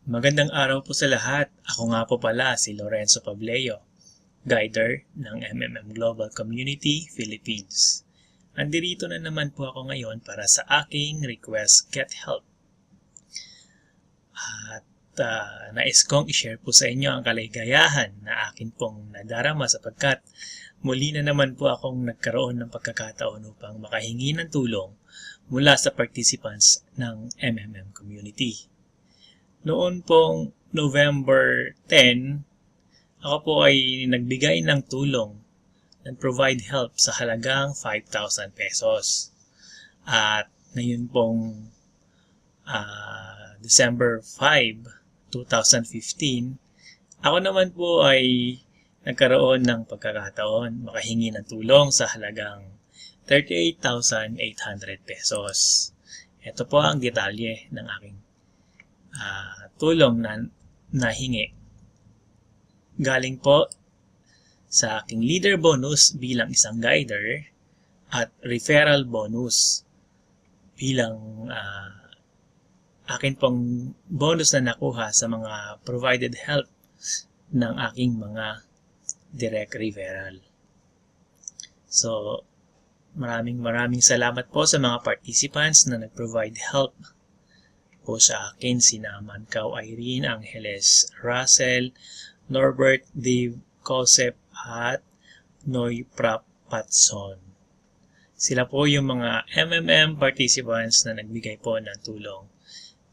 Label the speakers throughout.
Speaker 1: Magandang araw po sa lahat. Ako nga po pala si Lorenzo Pableo, Guider ng MMM Global Community Philippines. Andirito na naman po ako ngayon para sa aking Request Get Help. At nais kong i-share po sa inyo ang kaligayahan na akin pong nadarama sapagkat muli na naman po akong nagkaroon ng pagkakataon upang makahingi ng tulong mula sa participants ng MMM community. Noon pong November 10, ako po ay nagbigay ng tulong, nag-provide help sa halagang 5,000 pesos. At ngayon pong December 5, 2015, ako naman po ay nagkaroon ng pagkakataon makahingi ng tulong sa halagang 38,800 pesos. Ito po ang detalye ng aking tulong na nahingi. Galing po sa aking leader bonus bilang isang guider at referral bonus bilang akin pong bonus na nakuha sa mga provided help ng aking mga direct referral. So, maraming salamat po sa mga participants na nag-provide help po sa akin, sina Mancaw Irene, Angeles Russell, Norbert Dave Cosep at Noy Prap Patson. Sila po yung mga MMM participants na nagbigay po ng tulong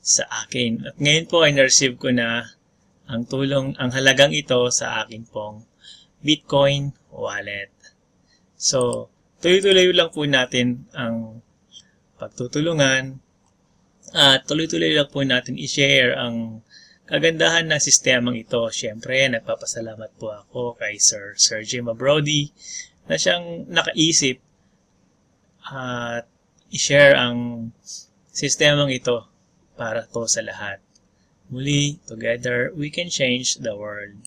Speaker 1: sa akin. At ngayon po ay na-receive ko na ang tulong, ang halagang ito sa akin pong Bitcoin wallet. So, tuloy-tuloy lang po natin ang pagtutulungan at tuloy-tuloy lang po natin i-share ang kagandahan ng sistemang ito. Siyempre, nagpapasalamat po ako kay Sir Sergey Mabrody na siyang nakaisip at i-share ang sistemang ito para po sa lahat. Muli, together, we can change the world.